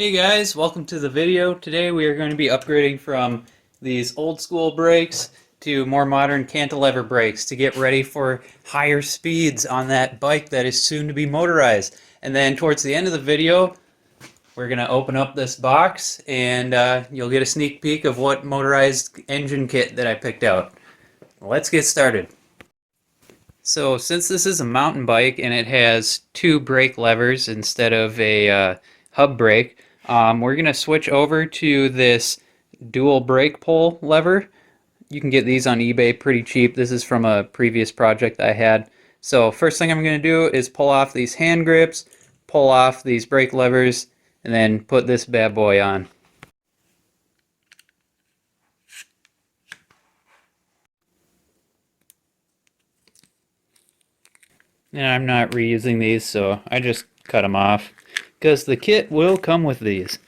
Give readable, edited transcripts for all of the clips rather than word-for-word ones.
Hey guys, welcome to the video. Today we are going to be upgrading from these old school brakes to more modern cantilever brakes to get ready for higher speeds on that bike that is soon to be motorized. And then towards the end of the video, we're going to open up this box and you'll get a sneak peek of what motorized engine kit that I picked out. Let's get started. So since this is a mountain bike and it has two brake levers instead of a hub brake, we're going to switch over to this dual brake pull lever. You can get these on eBay pretty cheap. This is from a previous project I had. So first thing I'm going to do is pull off these hand grips, pull off these brake levers, and then put this bad boy on. And I'm not reusing these, so I just cut them off because the kit will come with these.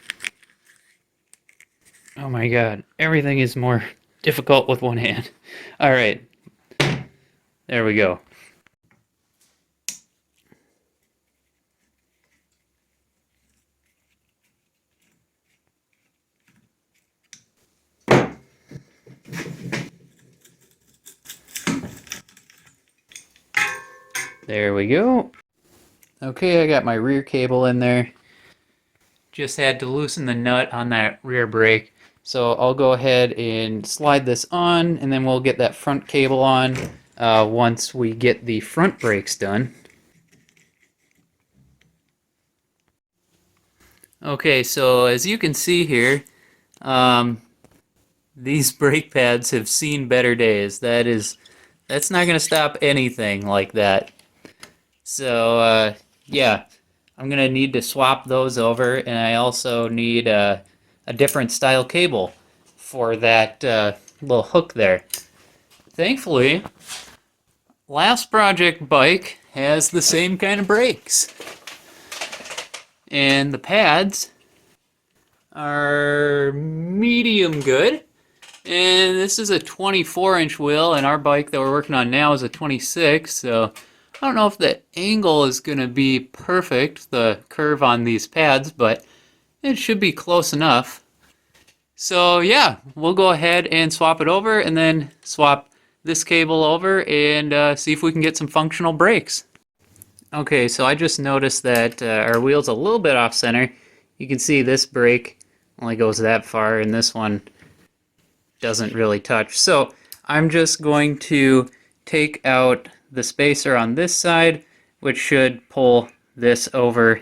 Oh my god, everything is more difficult with one hand. Alright, there we go. There we go. Okay, I got my rear cable in there. Just had to loosen the nut on that rear brake. So I'll go ahead and slide this on, and then we'll get that front cable on once we get the front brakes done. Okay, so as you can see here, these brake pads have seen better days. That's not going to stop anything like that. So yeah, I'm going to need to swap those over, and I also need a different style cable for that little hook there. Thankfully, last project bike has the same kind of brakes. And the pads are medium good. And this is a 24-inch wheel, and our bike that we're working on now is a 26, so I don't know if the angle is going to be perfect, the curve on these pads, but it should be close enough. So yeah, we'll go ahead and swap it over and then swap this cable over and see if we can get some functional brakes. Okay, so I just noticed that our wheel's a little bit off center. You can see this brake only goes that far and this one doesn't really touch. So I'm just going to take out the spacer on this side, which should pull this over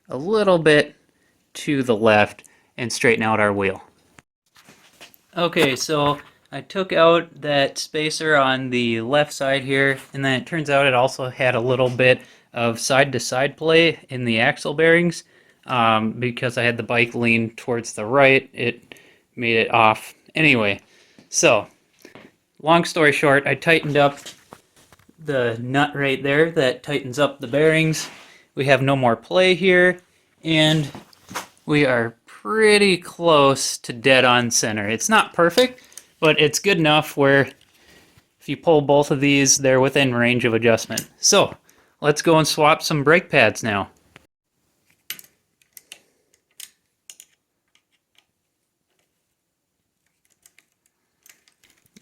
a little bit to the left and straighten out our wheel. Okay, so I took out that spacer on the left side here, and then it turns out it also had a little bit of side-to-side play in the axle bearings. Because I had the bike lean towards the right, it made it off. Anyway, so long story short, I tightened up the nut right there that tightens up the bearings. We have no more play here, and we are pretty close to dead on center. It's not perfect, but it's good enough where if you pull both of these, they're within range of adjustment. So let's go and swap some brake pads now.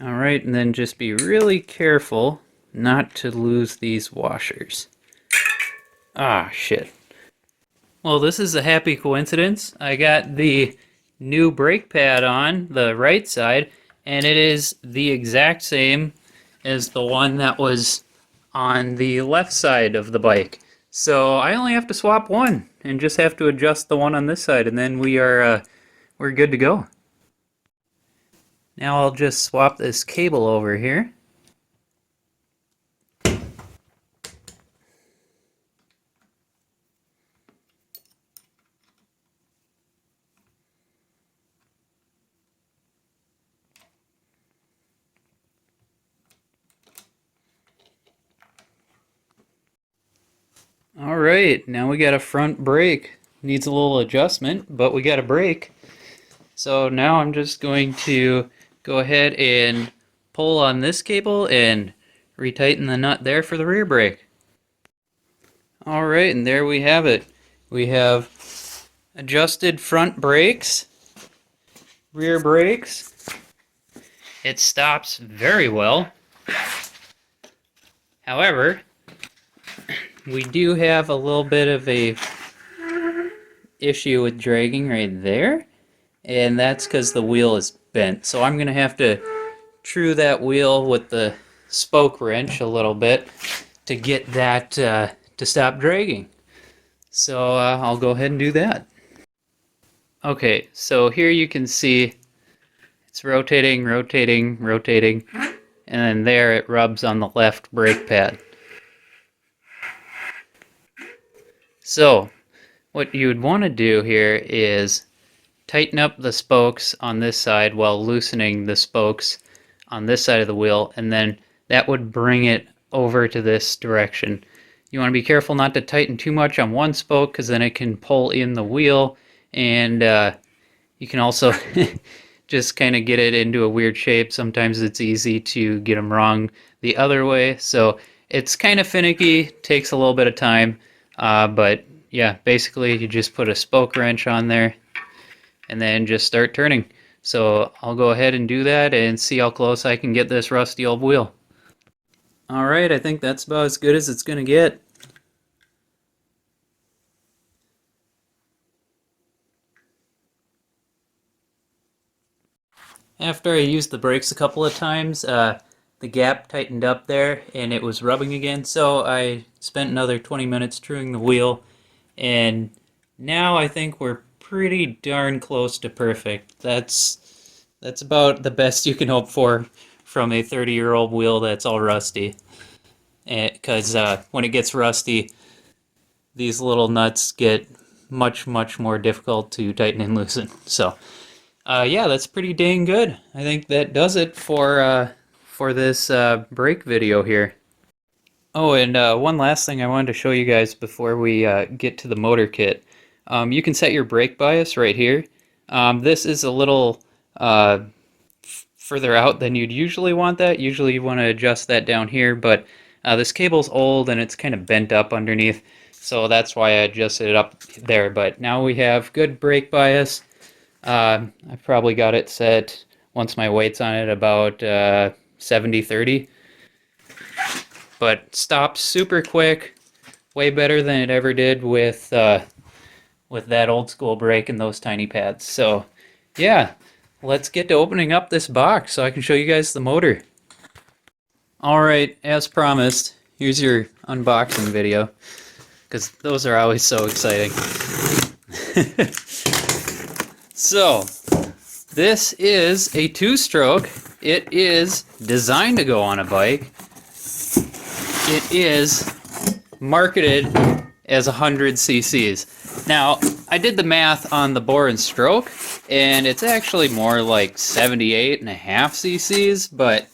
Alright, and then just be really careful not to lose these washers. Ah, shit. Well, this is a happy coincidence. I got the new brake pad on the right side, and it is the exact same as the one that was on the left side of the bike. So I only have to swap one and just have to adjust the one on this side, and then we're good to go. Now I'll just swap this cable over here. Alright, now we got a front brake. Needs a little adjustment, but we got a brake. So now I'm just going to go ahead and pull on this cable and retighten the nut there for the rear brake. Alright, and there we have it. We have adjusted front brakes, rear brakes. It stops very well. However, we do have a little bit of a issue with dragging right there, and that's because the wheel is bent. So I'm going to have to true that wheel with the spoke wrench a little bit to get that to stop dragging. So I'll go ahead and do that. Okay, so here you can see it's rotating, rotating, rotating, and then there it rubs on the left brake pad. So what you would want to do here is tighten up the spokes on this side while loosening the spokes on this side of the wheel, and then that would bring it over to this direction. You want to be careful not to tighten too much on one spoke, because then it can pull in the wheel, and you can also just kind of get it into a weird shape. Sometimes it's easy to get them wrong the other way, so it's kind of finicky, takes a little bit of time, but yeah, basically you just put a spoke wrench on there and then just start turning. So I'll go ahead and do that and see how close I can get this rusty old wheel. Alright, I think that's about as good as it's going to get. After I used the brakes a couple of times, the gap tightened up there and it was rubbing again, so I spent another 20 minutes truing the wheel, and now I think we're pretty darn close to perfect. That's about the best you can hope for from a 30-year-old wheel that's all rusty. Because when it gets rusty, these little nuts get much more difficult to tighten and loosen. So yeah, that's pretty dang good. I think that does it for this brake video here. Oh, and one last thing I wanted to show you guys before we get to the motor kit. You can set your brake bias right here. This is a little further out than you'd usually want that. Usually you want to adjust that down here, but this cable's old and it's kind of bent up underneath, so that's why I adjusted it up there. But now we have good brake bias. I've probably got it set, once my weight's on it, about 70-30. But stops super quick, way better than it ever did with that old school brake and those tiny pads. So yeah, let's get to opening up this box so I can show you guys the motor. Alright, as promised, here's your unboxing video, because those are always so exciting. So, this is a two-stroke. It is designed to go on a bike. It is marketed as 100 cc's. Now, I did the math on the bore and stroke, and it's actually more like 78.5 cc's, but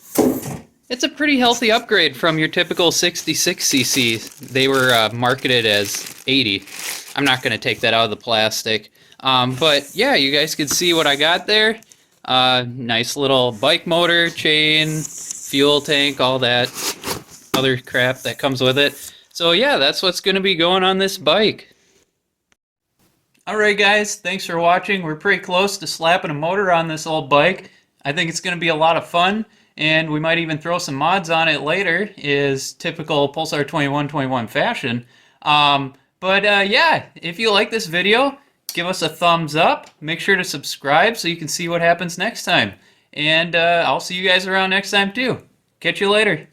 it's a pretty healthy upgrade from your typical 66 cc's. They were marketed as 80. I'm not going to take that out of the plastic. But yeah, you guys can see what I got there. Nice little bike motor, chain, fuel tank, all that other crap that comes with it. So yeah, that's what's going to be going on this bike. Alright guys, thanks for watching. We're pretty close to slapping a motor on this old bike. I think it's going to be a lot of fun, and we might even throw some mods on it later, is typical Pulsar 2121 fashion. Yeah, if you like this video, give us a thumbs up. Make sure to subscribe so you can see what happens next time. And I'll see you guys around next time too. Catch you later.